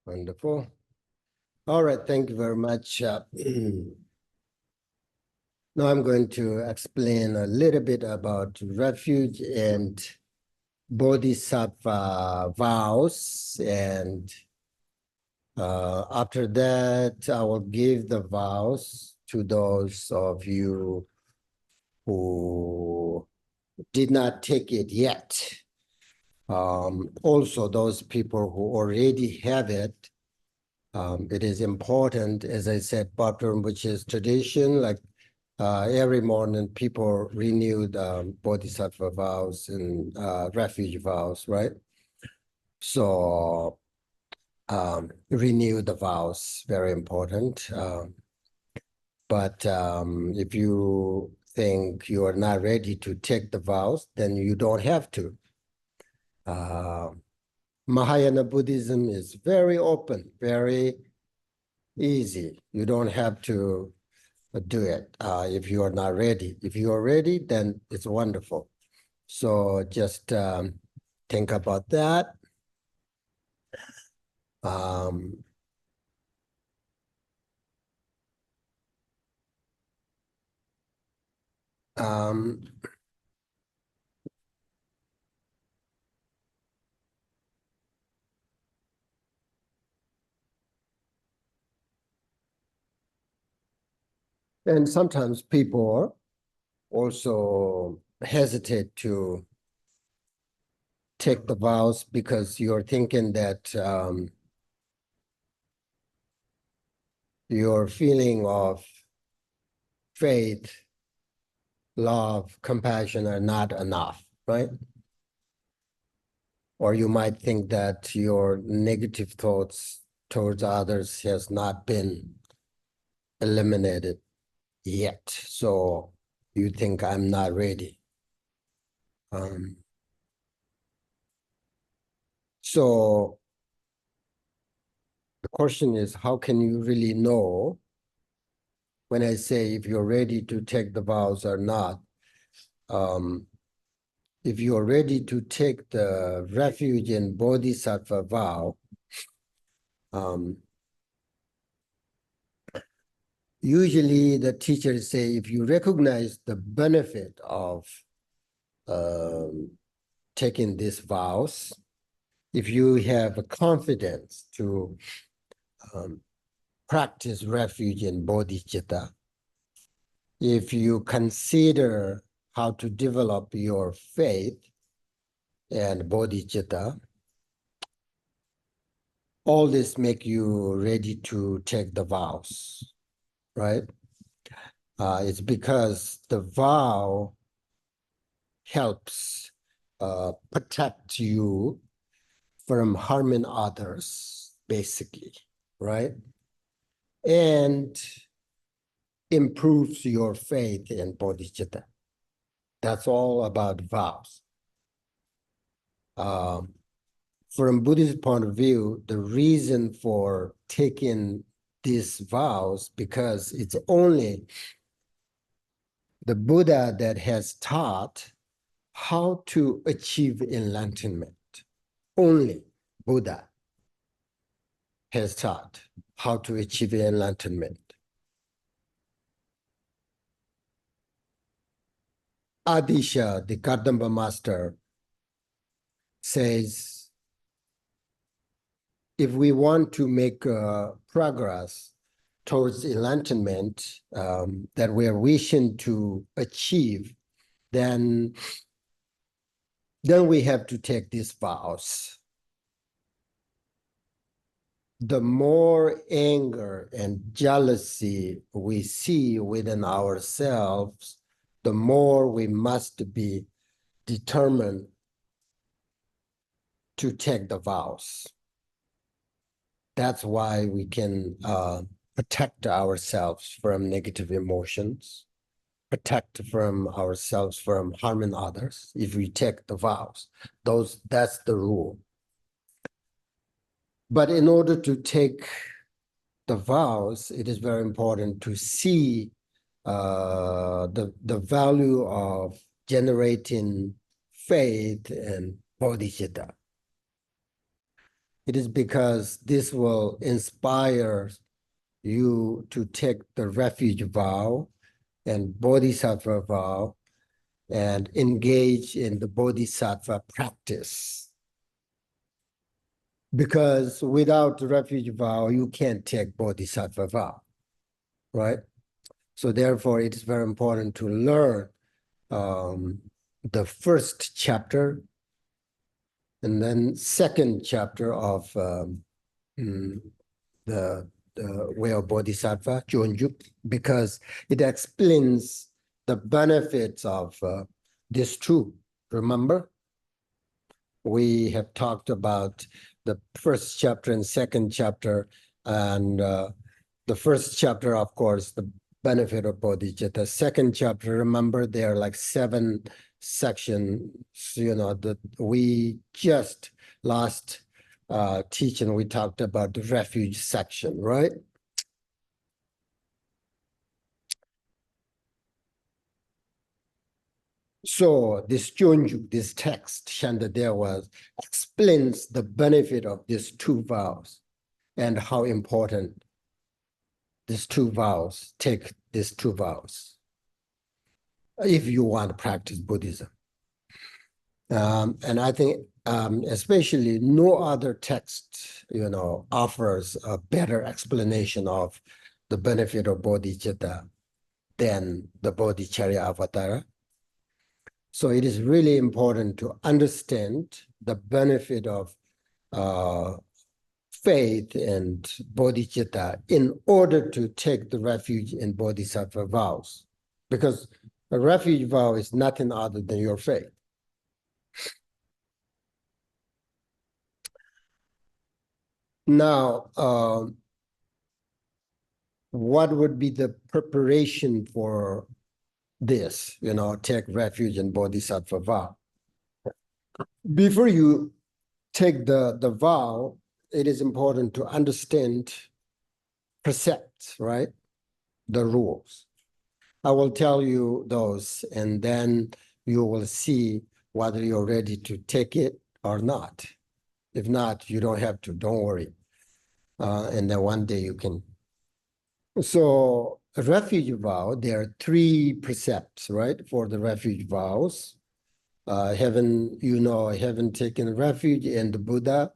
Wonderful. All right, thank you very much. Now I'm going to explain a little bit about refuge and bodhisattva vows. And after that, I will give the vows to those of you who did not take it yet. Also, those people who already have it, it is important, as I said, Paltrul Rinpoche's tradition, like every morning people renew the bodhisattva vows and refuge vows, right? So renew the vows, very important. But if you think you are not ready to take the vows, then you don't have to. Mahayana Buddhism is very open, very easy. You don't have to do it if you are not ready. If you are ready, then it's wonderful. So just think about that. And sometimes people also hesitate to take the vows because you're thinking that your feeling of faith, love, compassion are not enough, right? Or you might think that your negative thoughts towards others has not been eliminated yet. So you think I'm not ready. So the question is, how can you really know when I say if you're ready to take the vows or not? If you're ready to take the refuge and bodhisattva vow, usually the teachers say if you recognize the benefit of taking these vows, if you have a confidence to practice refuge and bodhicitta, if you consider how to develop your faith and bodhicitta, all this make you ready to take the vows, right? It's because the vow helps protect you from harming others, basically, right? And improves your faith in bodhicitta. That's all about vows. From Buddhist point of view, the reason for taking these vows, because it's only the Buddha that has taught how to achieve enlightenment. Only Buddha has taught how to achieve enlightenment. Adisha, the Kadamba master, says, if we want to make progress towards enlightenment that we are wishing to achieve, then we have to take these vows. The more anger and jealousy we see within ourselves, the more we must be determined to take the vows. That's why we can protect ourselves from negative emotions, protect from ourselves from harming others if we take the vows. That's the rule. But in order to take the vows, it is very important to see the value of generating faith and bodhicitta. It is because this will inspire you to take the refuge vow and bodhisattva vow and engage in the bodhisattva practice. Because without the refuge vow, you can't take bodhisattva vow, right? So therefore, it is very important to learn the first chapter and then second chapter of the way of bodhisattva, Chodjug, because it explains the benefits of this two. Remember? We have talked about the first chapter and second chapter, and the first chapter, of course, the benefit of bodhicitta. Second chapter, remember, there are like 7 sections, that we just last teaching, we talked about the refuge section, right? So this Chodjug, this text, Shandadewa, explains the benefit of these 2 vows and how important these 2 vows, take these 2 vows, if you want to practice Buddhism. And I think especially no other text, offers a better explanation of the benefit of bodhicitta than the Bodhicharya Avatara. So it is really important to understand the benefit of faith and bodhicitta in order to take the refuge in bodhisattva vows. Because a refuge vow is nothing other than your faith. Now, what would be the preparation for this, take refuge in bodhisattva vow? Before you take the vow, it is important to understand precepts, right? The rules. I will tell you those, and then you will see whether you're ready to take it or not. If not, you don't have to, don't worry. And then one day you can. So a refuge vow, there are 3 precepts, right, for the refuge vows. Having taken refuge in the Buddha,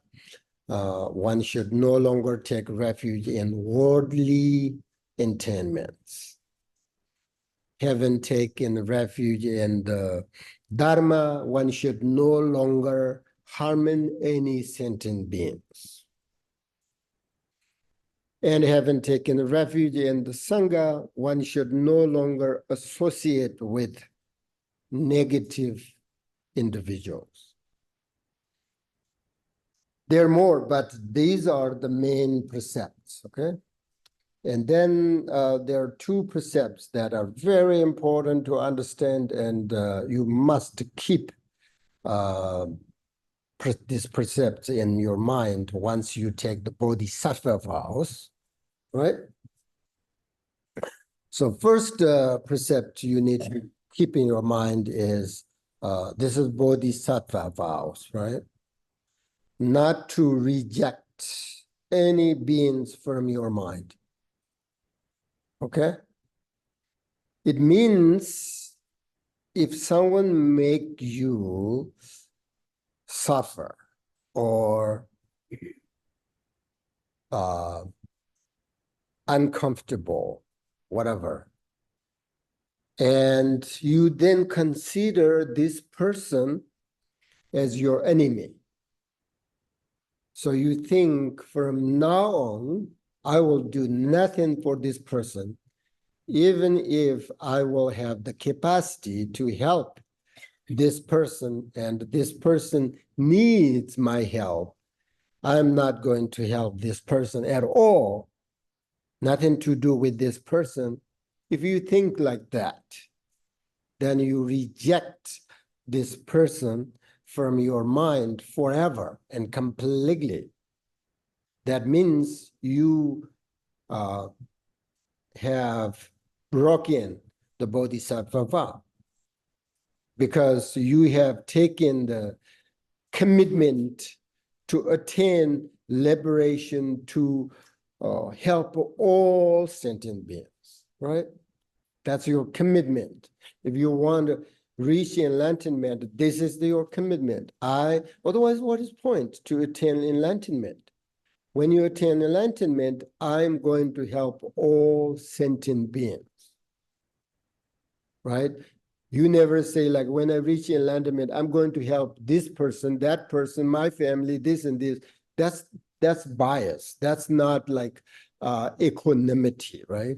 one should no longer take refuge in worldly attainments. Having taken refuge in the Dharma, one should no longer harm any sentient beings. And having taken refuge in the Sangha, one should no longer associate with negative individuals. There are more, but these are the main precepts, okay? And then there are 2 precepts that are very important to understand, and you must keep these precepts in your mind once you take the bodhisattva vows, right? So first precept you need to keep in your mind is, this is bodhisattva vows, right? Not to reject any beings from your mind. Okay? It means if someone make you suffer or uncomfortable, whatever, and you then consider this person as your enemy. So you think from now on, I will do nothing for this person, even if I will have the capacity to help this person and this person needs my help. I'm not going to help this person at all. Nothing to do with this person. If you think like that, then you reject this person from your mind forever and completely. That means you have broken the bodhisattva vow, because you have taken the commitment to attain liberation to help all sentient beings, right? That's your commitment. If you want to reach enlightenment, this is your commitment. Otherwise, what is point to attain enlightenment? When you attain enlightenment, I'm going to help all sentient beings, right? You never say, like, when I reach enlightenment, I'm going to help this person, that person, my family, this and this. That's bias. That's not like equanimity, right?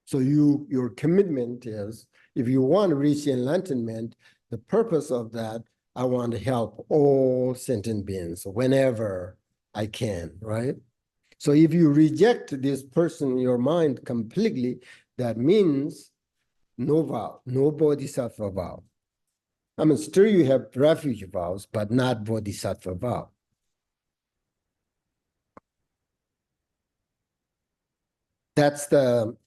So your commitment is, if you want to reach enlightenment, the purpose of that, I want to help all sentient beings whenever I can, right? So if you reject this person in your mind completely, that means no vow, no bodhisattva vow. I mean, still you have refuge vows, but not bodhisattva vow. That's the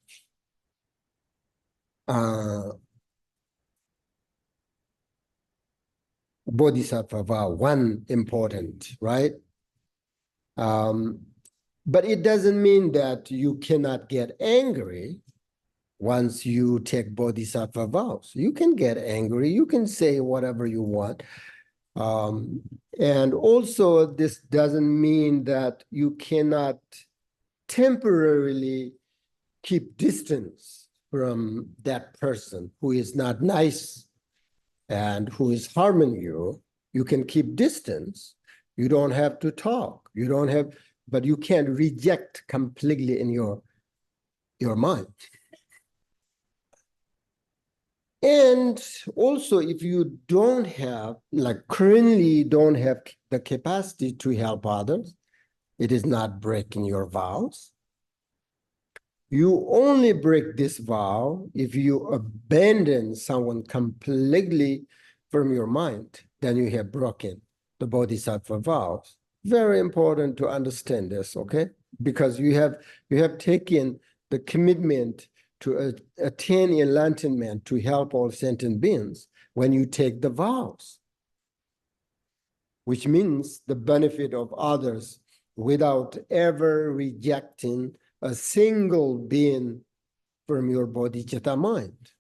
bodhisattva vow, one important, right? But it doesn't mean that you cannot get angry once you take bodhisattva vows. You can get angry, you can say whatever you want. And also, this doesn't mean that you cannot temporarily keep distance from that person who is not nice and who is harming you. You can keep distance. You don't have to talk. You don't have, but you can't reject completely in your mind. And also, if you don't have, like currently don't have the capacity to help others, it is not breaking your vows. You only break this vow if you abandon someone completely from your mind, then you have broken the bodhisattva vows. Very important to understand this, okay? Because you have taken the commitment to attain enlightenment, to help all sentient beings when you take the vows, which means the benefit of others without ever rejecting a single being from your bodhicitta mind.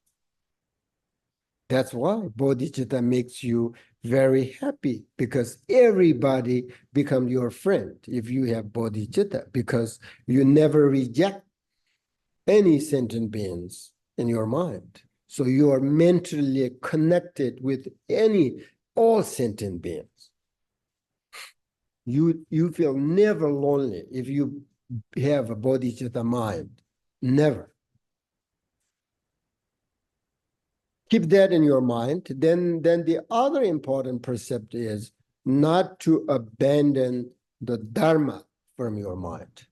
That's why bodhicitta makes you very happy, because everybody becomes your friend if you have bodhicitta, because you never reject any sentient beings in your mind. So you are mentally connected with all sentient beings. You feel never lonely if you have a bodhicitta mind, never. Keep that in your mind. Then the other important precept is not to abandon the dharma from your mind.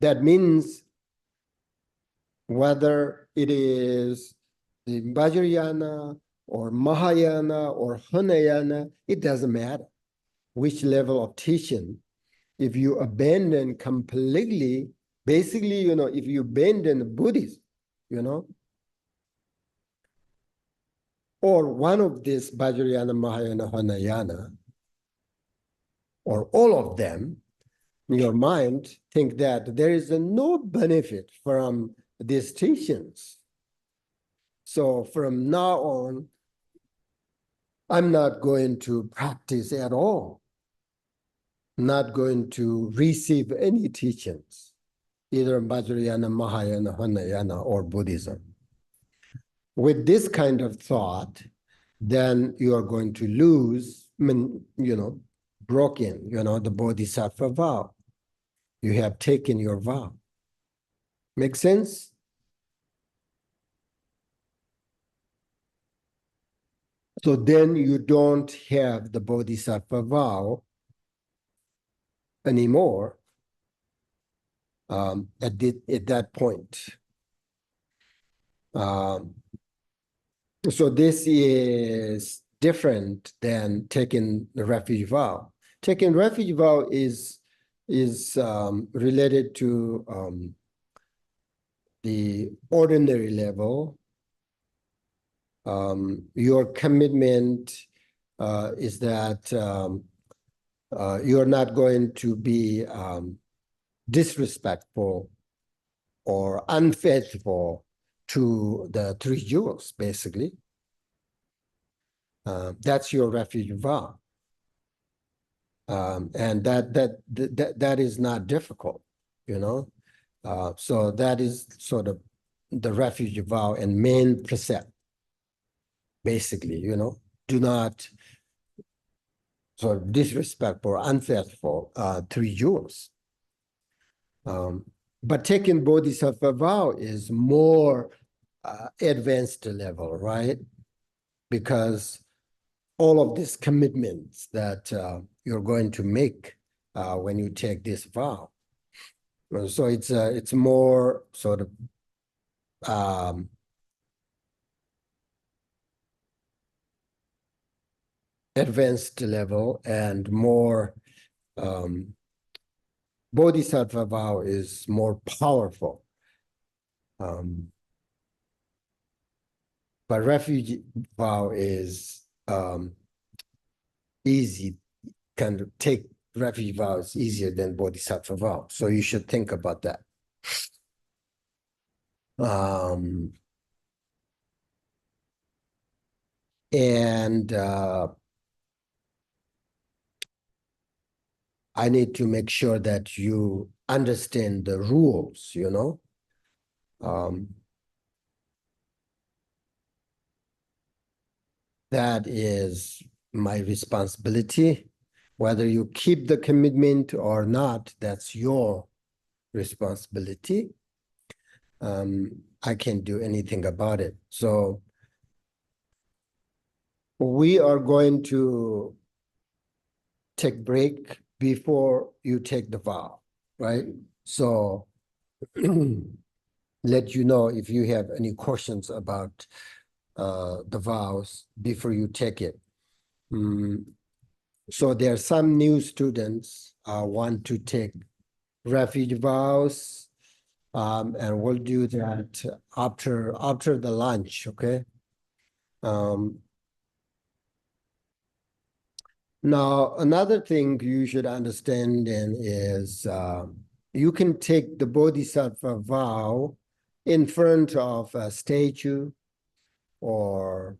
That means whether it is the Vajrayana or Mahayana or Hinayana, it doesn't matter which level of teaching. If you abandon completely, basically, if you abandon Buddhism, or one of these Vajrayana, Mahayana, Hinayana, or all of them, your mind think that there is no benefit from these teachings. So from now on, I'm not going to practice at all, not going to receive any teachings, either Vajrayana, Mahayana, Hinayana, or Buddhism. With this kind of thought, then you are going to lose, broken, the bodhisattva vow. You have taken your vow. Make sense? So then you don't have the bodhisattva vow anymore at that point. So this is different than taking the refuge vow. Taking refuge vow is related to the ordinary level. Your commitment is that you're not going to be disrespectful or unfaithful to the three jewels, basically. That's your refuge vow. And that is not difficult, you know. So that is sort of the refuge vow and main precept, basically, you know. Do not sort of disrespect or unfaithful three jewels. But taking bodhisattva vow is more advanced level, right? Because all of these commitments that you're going to make when you take this vow. So it's more sort of advanced level and more bodhisattva vow is more powerful. But refuge vow is easy, kind of take refuge vow is easier than bodhisattva vow. So you should think about that. And I need to make sure that you understand the rules, you know. That is my responsibility. Whether you keep the commitment or not, that's your responsibility. I can't do anything about it. So we are going to take break before you take the vow, right? So let you know if you have any questions about the vows before you take it. So there are some new students want to take refuge vows, and we'll do that after the lunch, okay? Now, another thing you should understand then is you can take the bodhisattva vow in front of a statue or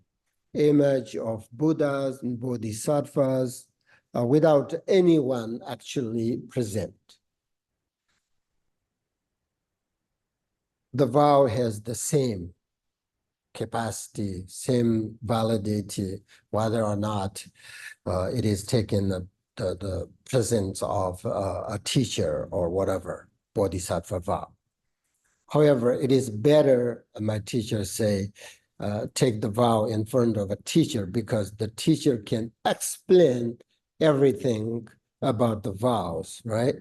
image of Buddhas and bodhisattvas without anyone actually present. The vow has the same capacity, same validity, whether or not it is taken the presence of a teacher or whatever, bodhisattva vow. However, it is better, my teachers say, take the vow in front of a teacher because the teacher can explain everything about the vows, right?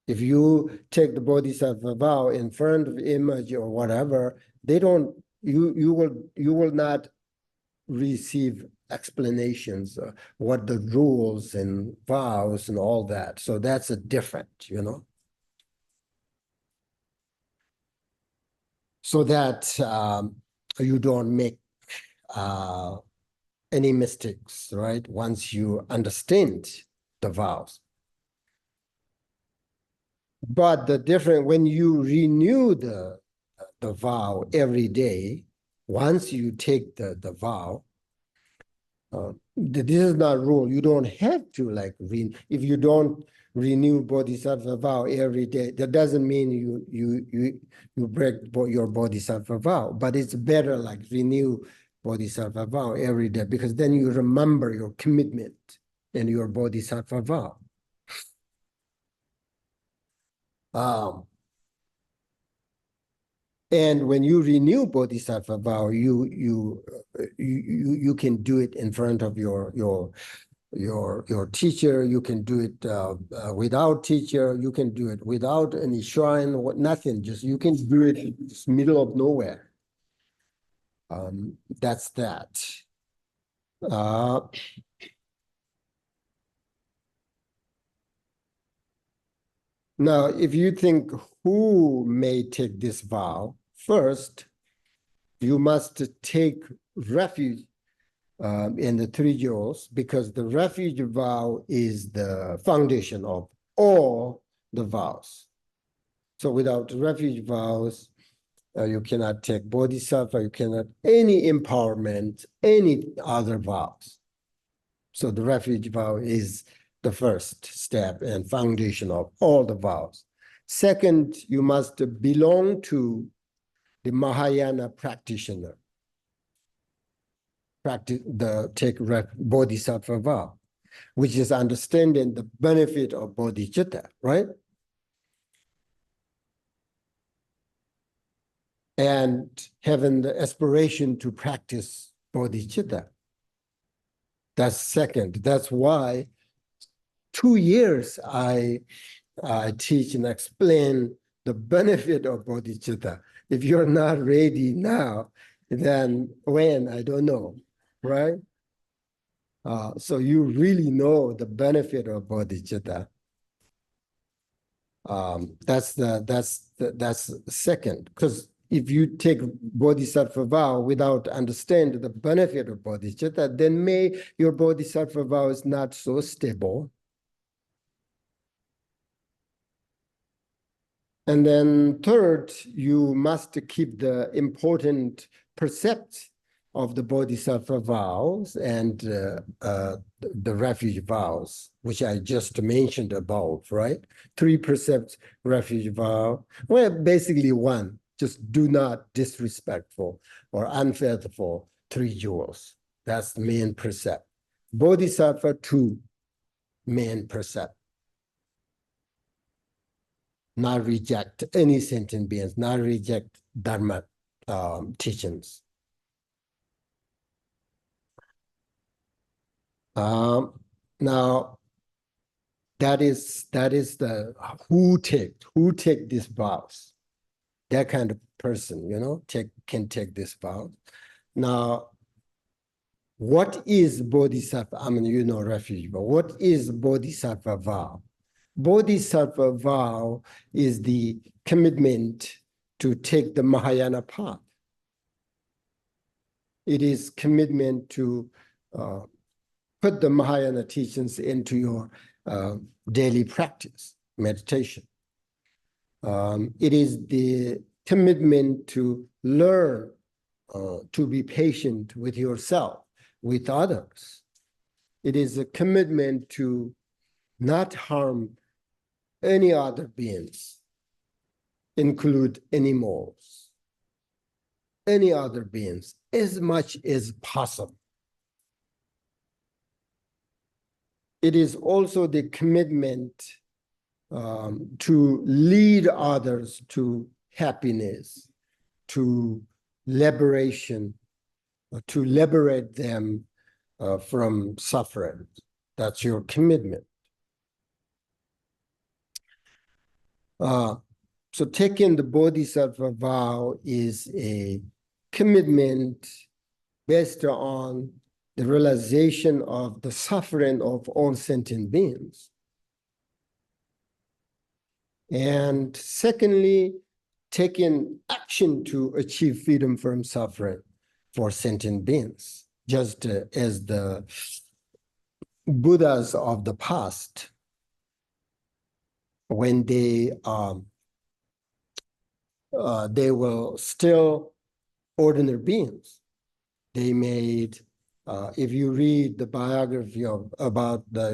If you take the bodhisattva vow in front of image or whatever, they don't, you will not receive explanations what the rules and vows and all that. So that's a different, you know. So that you don't make any mistakes, right? Once you understand the vows. But the different, when you renew the vow every day, once you take the vow, this is not rule. You don't have to like if you don't renew bodhisattva vow every day, that doesn't mean you break your bodhisattva vow. But it's better like renew bodhisattva vow every day because then you remember your commitment and your bodhisattva vow. And when you renew bodhisattva vow, you can do it in front of your teacher. You can do it without teacher. You can do it without any shrine. Nothing. Just you can do it in the middle of nowhere. That's that. Now, if you think who may take this vow, first, you must take refuge in the three jewels, because the refuge vow is the foundation of all the vows. So without refuge vows, you cannot take bodhisattva, you cannot any empowerment, any other vows. So the refuge vow is the first step and foundation of all the vows. Second, you must belong to the Mahayana practitioner. Take bodhisattva vow, which is understanding the benefit of bodhicitta, right? And having the aspiration to practice bodhicitta. That's second. That's why 2 years I teach and explain the benefit of bodhicitta. If you're not ready now, then when, I don't know, right? So you really know the benefit of bodhicitta. That's second, because if you take bodhisattva vow without understanding the benefit of bodhicitta, then your bodhisattva vow is not so stable. And then third, you must keep the important precepts of the bodhisattva vows and the refuge vows, which I just mentioned above, right? 3 precepts, refuge vow. Well, basically one, just do not disrespectful or unfaithful 3 jewels. That's the main precept. Bodhisattva 2, main precept. Not reject any sentient beings, not reject Dharma teachings. Now, that is the who take these vows. That kind of person, can take this vow. Now, what is bodhisattva? Refuge, but what is bodhisattva vow? Bodhisattva vow is the commitment to take the Mahayana path. It is commitment to put the Mahayana teachings into your daily practice, meditation. It is the commitment to learn to be patient with yourself, with others. It is a commitment to not harm any other beings, include animals, any other beings, as much as possible. It is also the commitment to lead others to happiness, to liberation, to liberate them from suffering. That's your commitment. So taking the bodhisattva vow is a commitment based on the realization of the suffering of all sentient beings. And secondly, taking action to achieve freedom from suffering for sentient beings, just as the Buddhas of the past, when they were still ordinary beings. They made, if you read the biography about the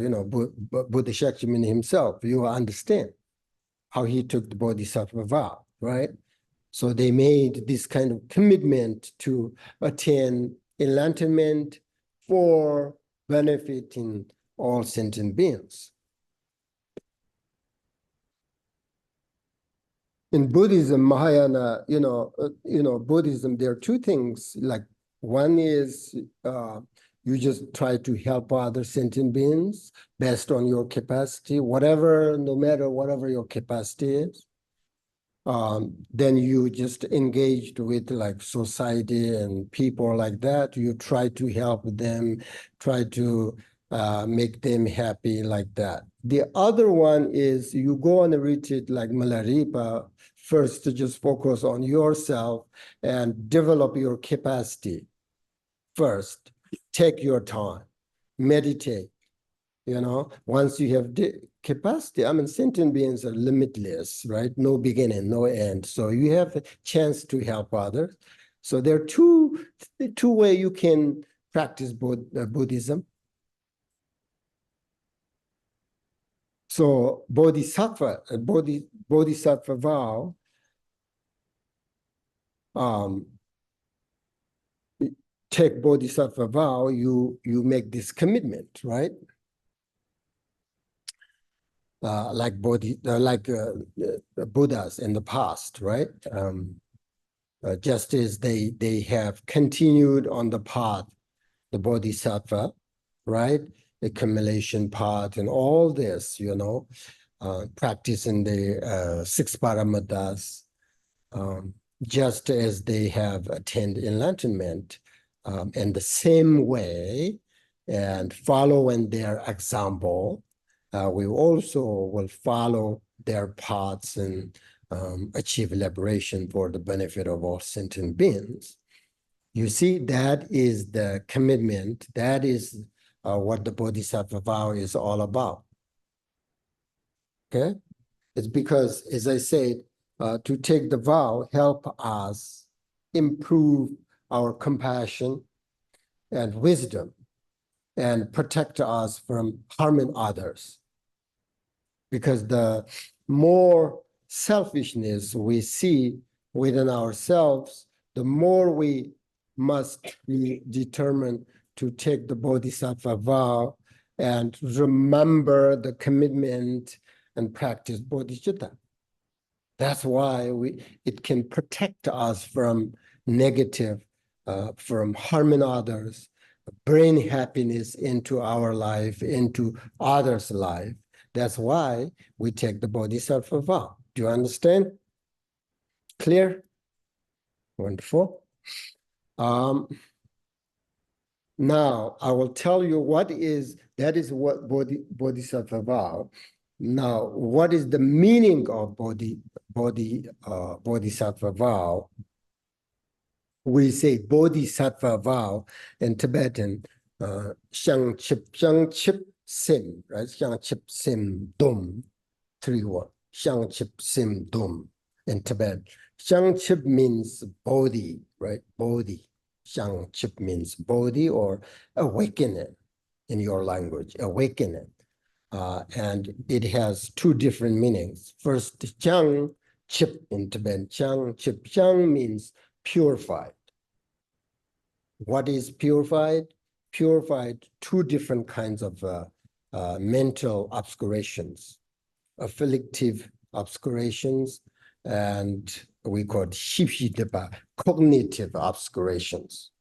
Buddha Shakyamuni himself, you will understand how he took the bodhisattva vow, right? So they made this kind of commitment to attain enlightenment for benefiting all sentient beings. In Buddhism, Mahayana, Buddhism, there are 2 things. Like one is you just try to help other sentient beings based on your capacity, no matter whatever your capacity is. Then you just engaged with like society and people like that. You try to help them, try to make them happy like that. The other one is you go on a retreat like Milarepa, first to just focus on yourself and develop your capacity first. Take your time, meditate. Once you have the capacity, I mean, sentient beings are limitless, right? No beginning, no end. So you have a chance to help others. So there are two ways you can practice Buddhism. So bodhisattva vow, take bodhisattva vow, you make this commitment, right? Like Buddhas in the past, right? Just as they have continued on the path, the bodhisattva, right? Accumulation path and all this, practicing the six paramatas, just as they have attained enlightenment, in the same way, and following their example, we also will follow their paths and achieve liberation for the benefit of all sentient beings. You see, that is the commitment. That is what the Bodhisattva vow is all about. Okay? It's because, as I said, to take the vow help us improve our compassion and wisdom and protect us from harming others. Because the more selfishness we see within ourselves, the more we must be determined to take the Bodhisattva vow and remember the commitment and practice Bodhicitta. That's why it can protect us from negative, from harming others, bring happiness into our life, into others' life. That's why we take the Bodhisattva vow. Do you understand? Clear? Wonderful. Now, I will tell you what Bodhisattva vow. Now, what is the meaning of Bodhisattva vow? We say Bodhisattva vow in Tibetan, Shang Chip Sim, right? Shang Chip Sim Dum, 3 words. Shang Chip Sim Dum in Tibetan. Shang Chip means bodhi, right? Bodhi. Shang Chip means bodhi or awakening in your language, awakening. And it has 2 different meanings. First, Shang Chip in Tibetan. Shang Chip. Shang means purified. What is purified? Purified, 2 different kinds of mental obscurations, afflictive obscurations, and we call it shibshidapa, cognitive obscurations.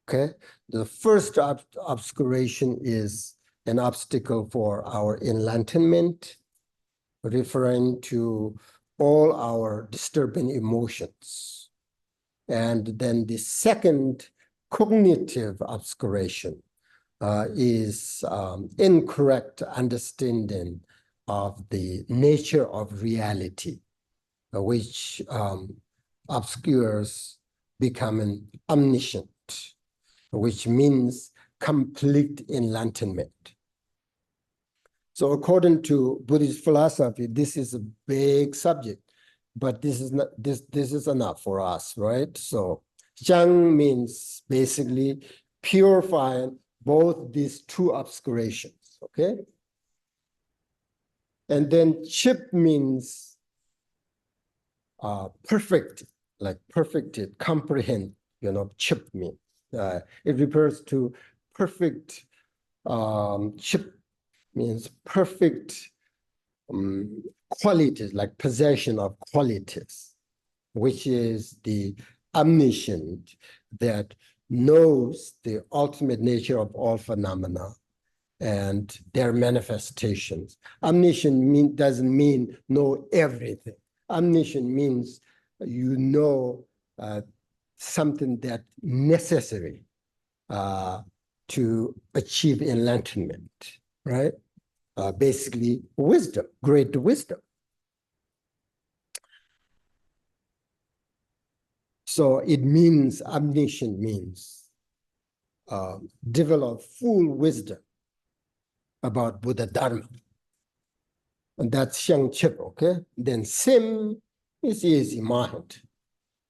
Okay, the first obscuration is an obstacle for our enlightenment, referring to all our disturbing emotions. And then the second cognitive obscuration is incorrect understanding of the nature of reality, which obscures becoming omniscient, which means complete enlightenment. So according to Buddhist philosophy, this is a big subject, but this is not this is enough for us, right? So Shang means basically purifying both these 2 obscurations, okay? And then Chip means perfect, like perfected, comprehend, Chip means. It refers to perfect, Chip means perfect qualities, like possession of qualities, which is the omniscient that knows the ultimate nature of all phenomena and their manifestations. Omniscient doesn't mean know everything. Omniscient means you know something that's necessary to achieve enlightenment, right? Basically, wisdom, great wisdom. So it means, omniscient means develop full wisdom about Buddha Dharma. And that's Shangchip, okay? Then Sim is easy, mind,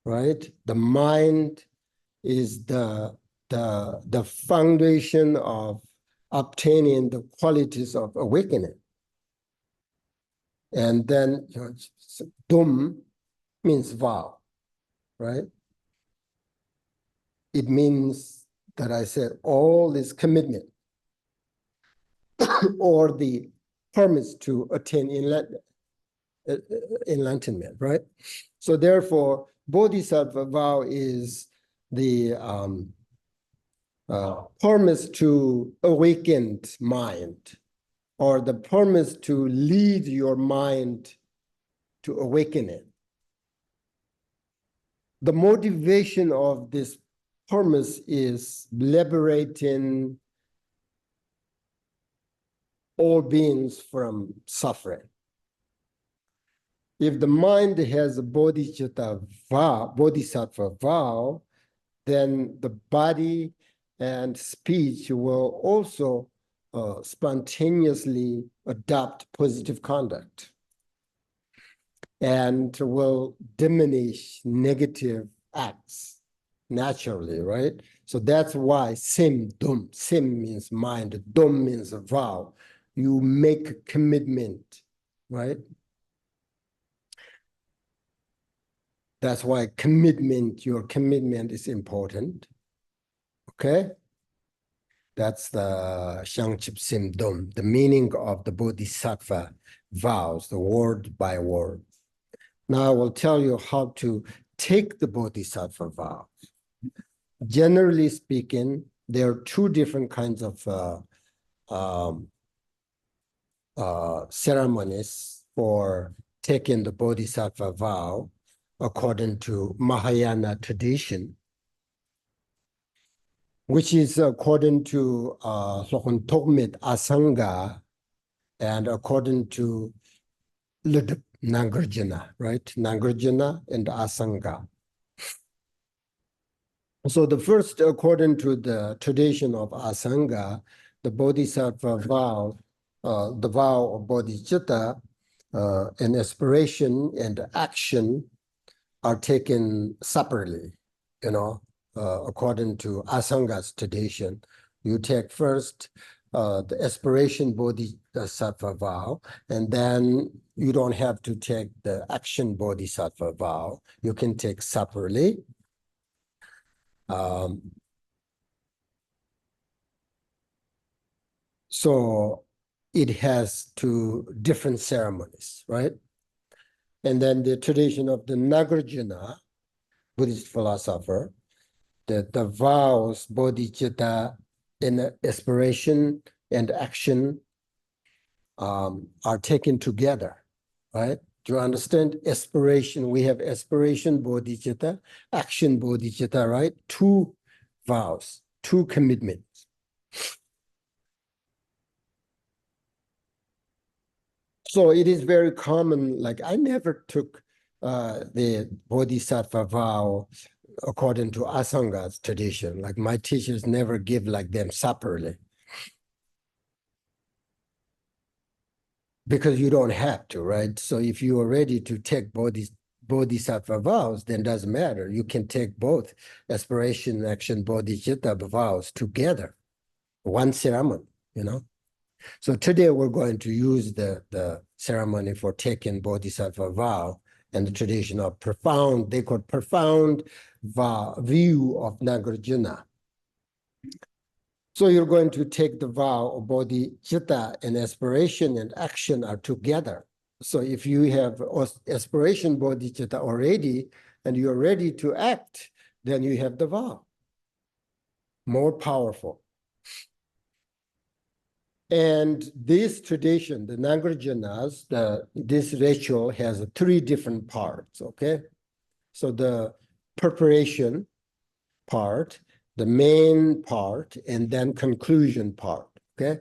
right? The mind is the foundation of obtaining the qualities of awakening. And then Dum means vow, right? It means that I said all this commitment or the permits to attain enlightenment, right? So therefore, bodhisattva vow is the permits to awakened mind, or the permits to lead your mind to awakening. The motivation of this permits is liberating all beings from suffering. If the mind has a bodhicitta vow, bodhisattva vow, then the body and speech will also spontaneously adopt positive conduct and will diminish negative acts naturally, right? So that's why sim, dum. Sim means mind, dum means a vow. You make a commitment, right? That's why your commitment is important, okay? That's the Shangchip Sim Dum, the meaning of the Bodhisattva vows, the word by word. Now I will tell you how to take the Bodhisattva vows. Generally speaking, there are two different kinds of ceremonies for taking the Bodhisattva vow according to Mahayana tradition, which is according to Tokmit Asanga and according to Nagarjuna, right? Nagarjuna and Asanga. So the first, according to the tradition of Asanga, the Bodhisattva vow, the vow of Bodhicitta, and aspiration and action are taken separately, according to Asanga's tradition. You take first the aspiration bodhisattva vow, and then you don't have to take the action bodhisattva vow. You can take separately. So it has two different ceremonies, right? And then the tradition of the Nagarjuna, Buddhist philosopher, the vows, bodhicitta, in aspiration and action are taken together, right? Do you understand? Aspiration, we have aspiration bodhicitta, action bodhicitta, right? Two vows, two commitments. So it is very common, like I never took the bodhisattva vow according to Asanga's tradition. Like my teachers never give like them separately. Because you don't have to, right? So if you are ready to take bodhisattva vows, then it doesn't matter. You can take both aspiration, action, bodhicitta vows together, one ceremony, So today we're going to use the ceremony for taking bodhisattva vow and the tradition of profound, they call profound view of Nagarjuna. So you're going to take the vow of bodhicitta, and aspiration and action are together. So if you have aspiration bodhicitta already and you're ready to act, then you have the vow. More powerful. And this tradition, the Nagarjunas, this ritual has three different parts, okay? So the preparation part, the main part, and then conclusion part, okay?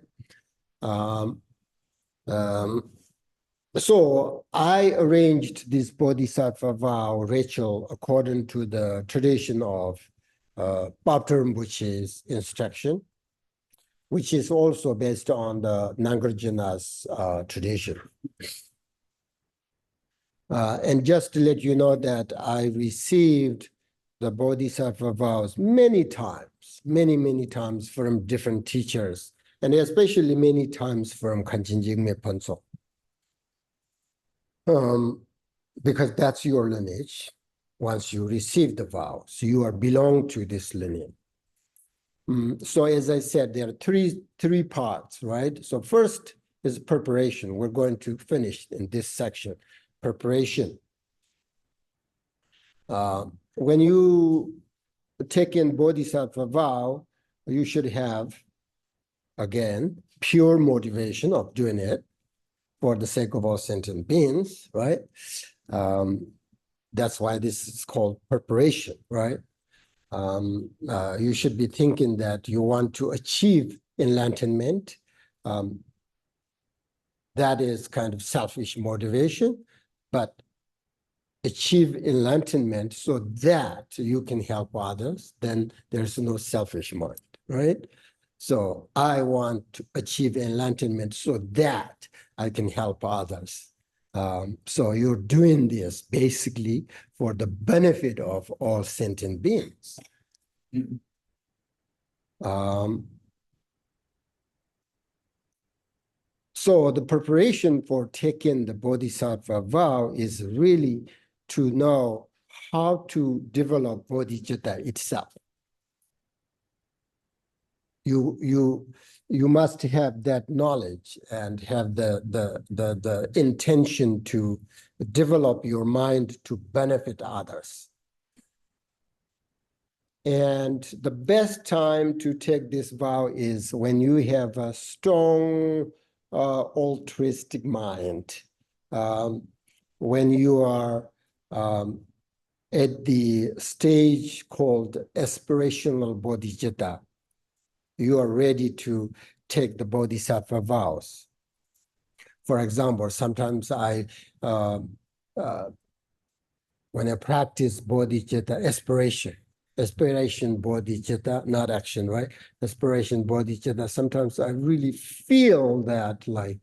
So I arranged this bodhisattva vow ritual according to the tradition of Paltrul Rinpoche's instruction, which is also based on the Nagarjuna's tradition. And just to let you know that I received the Bodhisattva vows many times, many times from different teachers, and especially many times from Kanchen Nyingma Panso. Because that's your lineage. Once you receive the vows, you are belong to this lineage. So as I said, there are three parts, right? So first is preparation. We're going to finish in this section, preparation. When you take in Bodhisattva vow, you should have, again, pure motivation of doing it for the sake of all sentient beings, right? That's why this is called preparation, right? You should be thinking that you want to achieve enlightenment. That is kind of selfish motivation, but achieve enlightenment so that you can help others, then there's no selfish mind, right? So I want to achieve enlightenment so that I can help others. So you're doing this basically for the benefit of all sentient beings. So the preparation for taking the Bodhisattva vow is really to know how to develop Bodhicitta itself. You must have that knowledge and have the intention to develop your mind to benefit others. And the best time to take this vow is when you have a strong altruistic mind. When you are at the stage called aspirational bodhicitta, you are ready to take the bodhisattva vows. For example, sometimes when I practice bodhicitta aspiration bodhicitta, not action, right? Aspiration bodhicitta, sometimes I really feel that like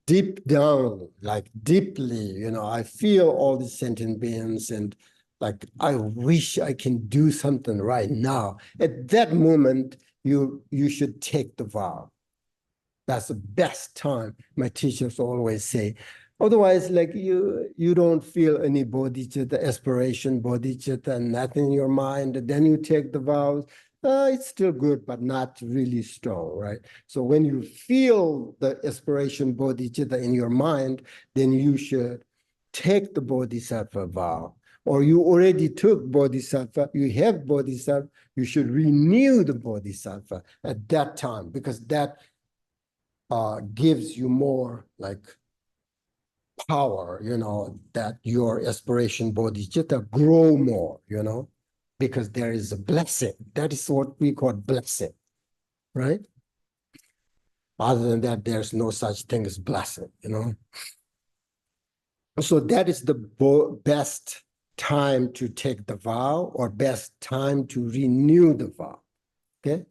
deep down, like deeply, I feel all these sentient beings and like, I wish I can do something right now. At that moment, you should take the vow. That's the best time. My teachers always say. Otherwise, like you don't feel any bodhicitta, aspiration, bodhicitta, nothing in your mind. Then you take the vows. It's still good, but not really strong, right? So when you feel the aspiration, bodhicitta in your mind, then you should take the bodhisattva vow. Or you already took bodhisattva, you have bodhisattva, you should renew the bodhisattva at that time, because that gives you more like power, that your aspiration bodhicitta grow more, because there is a blessing. That is what we call blessing, right? Other than that, there's no such thing as blessing, So that is the best time to take the vow, or best time to renew the vow, okay?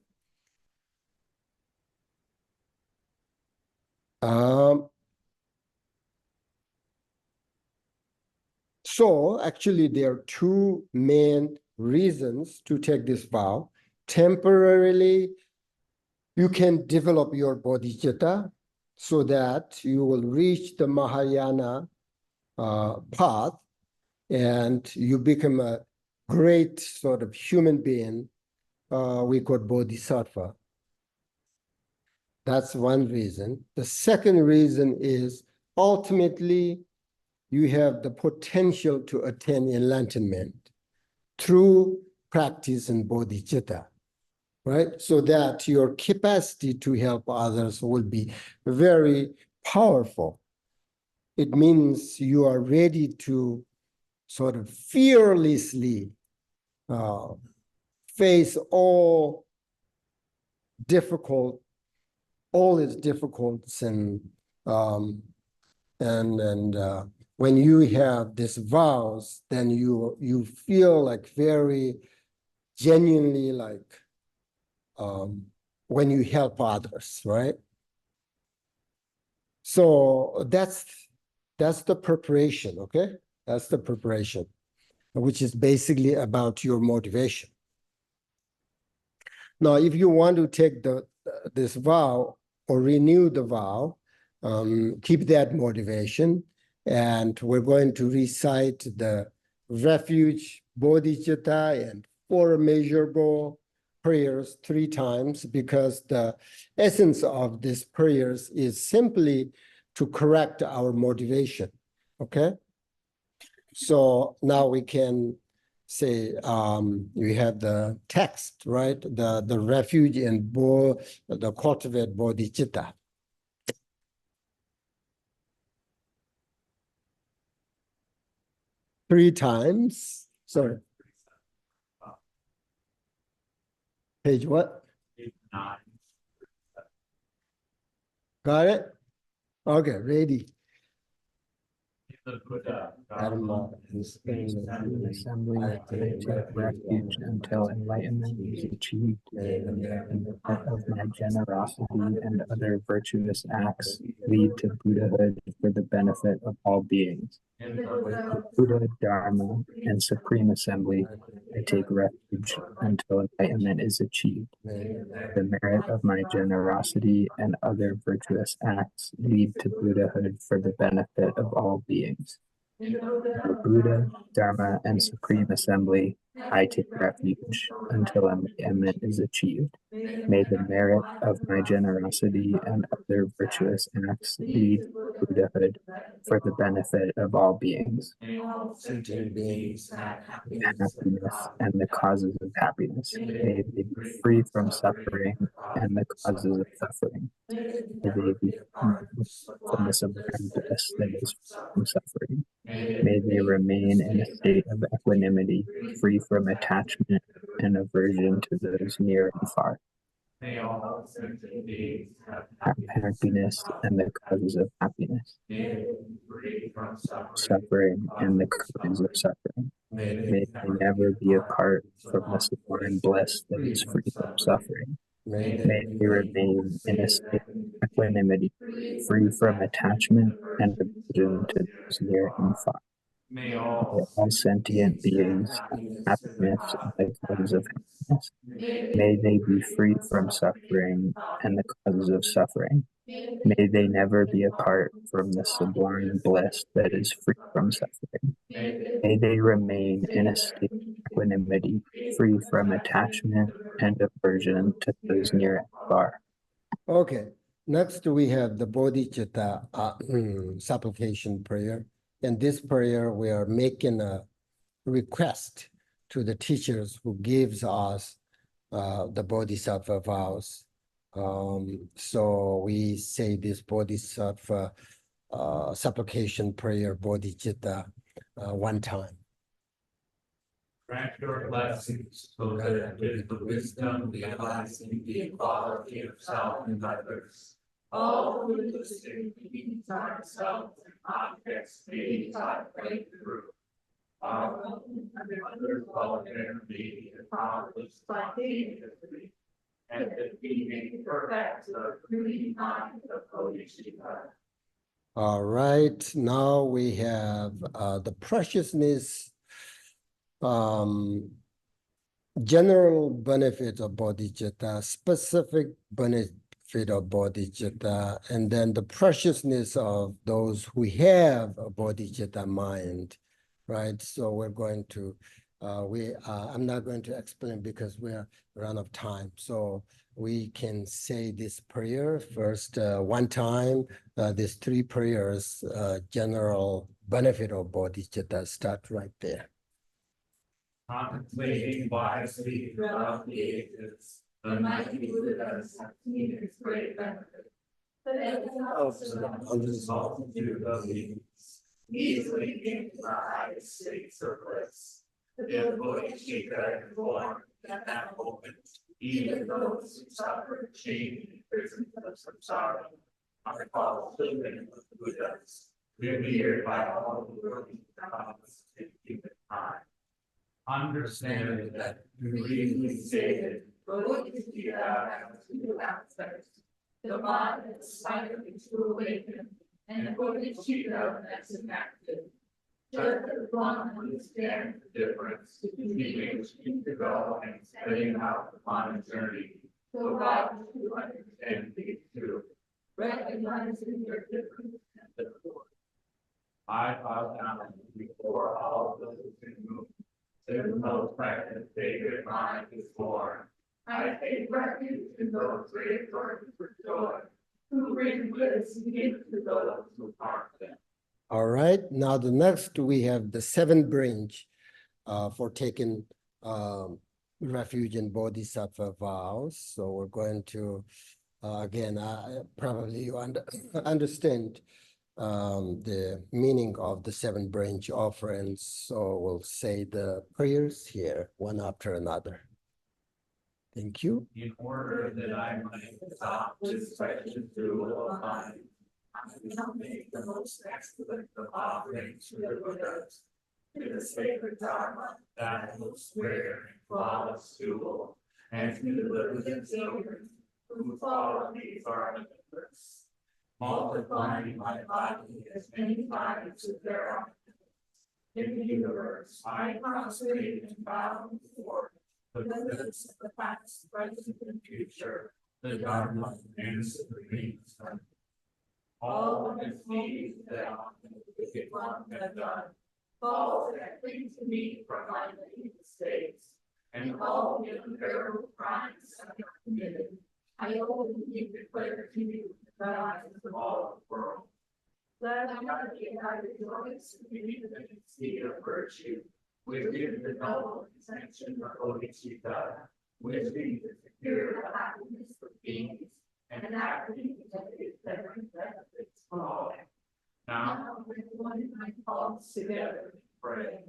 So actually there are two main reasons to take this vow. Temporarily, you can develop your bodhicitta so that you will reach the Mahayana path and you become a great sort of human being, we call bodhisattva. That's one reason. The second reason is ultimately you have the potential to attain enlightenment through practice in bodhicitta, right? So that your capacity to help others will be very powerful. It means you are ready to sort of fearlessly face all its difficulties and when you have these vows, then you feel like very genuinely like when you help others, right? So that's the preparation, okay? That's the preparation, which is basically about your motivation. Now, if you want to take this vow or renew the vow, keep that motivation, and we're going to recite the Refuge, Bodhicitta, and four measurable prayers 3 times, because the essence of these prayers is simply to correct our motivation, okay? So now we can say, we have the text, right? The refuge and the cultivate bodhicitta. Three times. Sorry. Page what? Got it? Okay, ready. The Buddha, Dharma, and assembly, I take refuge until enlightenment is achieved, and the part of my generosity and other virtuous acts lead to Buddhahood for the benefit of all beings. The Buddha, Dharma, and Supreme Assembly, I take refuge until enlightenment is achieved. The merit of my generosity and other virtuous acts lead to Buddhahood for the benefit of all beings. The Buddha, Dharma, and Supreme Assembly, I take refuge until enlightenment is achieved. May the merit of my generosity and other virtuous acts lead to Buddhahood for the benefit of all beings. Sentient beings, Happiness and the causes of happiness. May they be free from suffering and the causes of suffering. May they be from the sublime bliss that is free from suffering. May they remain in a state of equanimity, free from attachment and aversion to those near and far. May all sentient beings have Happiness and the causes of happiness. free from Suffering and the causes of suffering. May they never be apart from the sublime bliss that is free from suffering. May they remain in a state of equanimity, free from attachment and aversion to those near and far. May May all all sentient beings have happiness and the causes of happiness. May they be free from suffering and the causes of suffering. May they never be apart from the sublime bliss that is free from suffering. May they remain in a state of equanimity, free from attachment and aversion to those near and far. Okay, next we have the bodhicitta supplication prayer. In this prayer, we are making a request to the teachers who gives us the bodhisattva vows. So we say this bodhisattva supplication prayer, bodhicitta, 1 time. grant your blessings so that with the wisdom realizing the equality of self and others, all realistic beings ourselves and objects may break through. Our own and others' welfare may be accomplished spontaneously, and that we may perfect the free mind of Bodhisattva. All right, now we have the preciousness, general benefit of bodhicitta, specific benefit of bodhicitta, and then the preciousness of those who have a bodhicitta mind, right? So we're going to, I'm not going to explain because we're run of time. So we can say this prayer first 1 time, these 3 prayers, general benefit of bodhicitta, start right there. Contemplating wisely throughout the ages, the mighty Buddhas have seen its great benefit. But it helps on the multitude of beings, easily gain the highest states of bliss. The Bodhicitta informed at that moment, even those who suffer chained in prisons of samsara are called children of the Buddhas, revered by all the worthy gods in human time. Understand that briefly stated, Bodhicitta has two aspects: the body aspiring to awaken, and Bodhicitta that's enacted. Just as one understands the difference between integral and setting out upon a journey, so God to understand these two, recognizing their difference and the core. I bow down before all those in whom the most practice sacred mind is born. I take refuge in those great sources for joy, who bring bliss into those who harm them. All right, now the next we have the seventh branch for taking refuge in bodhisattva vows. So we're going to, again, probably you understand the meaning of the seven branch offerings. So we'll say the prayers here, one after another. Thank you. In order that I might adopt this precious jewel of mine, I will make the most excellent of offerings to the Buddhas, to the sacred Dharma, that most rare and flawless jewel, and to the living children who follow these ornaments, multiplying my body as many times as there are. In the universe, I prostrate and bow before the Buddhas of the past, present, and future, the Dharma and Supreme Son. All the misdeeds that the wicked one have done, falls that cling to me from my many mistakes, and all the unbearable crimes I have committed, I openly declare to you the eyes of all the world. Let I rejoice in the seed of virtue, within the noble intention of Bodhicitta, wishing to secure the happiness of beings, and acting that benefits all. Now, when one my thoughts together pray,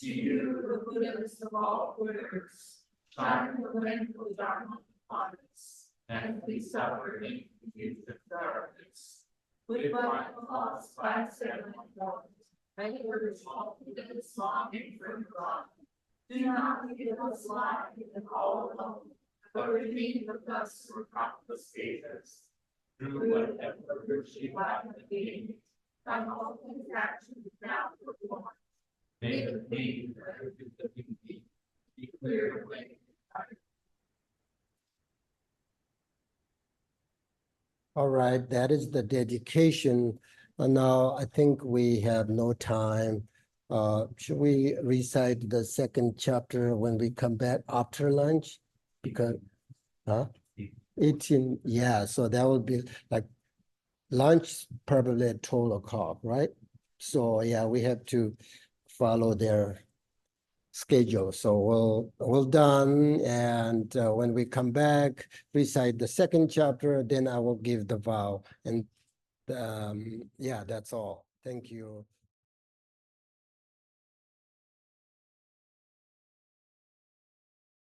to you, the Buddhas of all Buddhas, shine the lamp of Dharma upon us, and we suffer in the darkness. With my thoughts by seven forms, I urge all Buddhas longing for God. Do not leave us lying and all alone, but redeem us from confiscated us. Through whatever virtue I have gained, by all these actions now performed, may the pain of the be cleared away. All right, that is the dedication. And now I think we have no time. Should we recite the second chapter when we come back after lunch? Because, 18, yeah, so that would be like lunch probably at 12 o'clock, right? So yeah, we have to follow their schedule. So we'll done, and when we come back, recite the second chapter, then I will give the vow. And yeah, that's all. Thank you.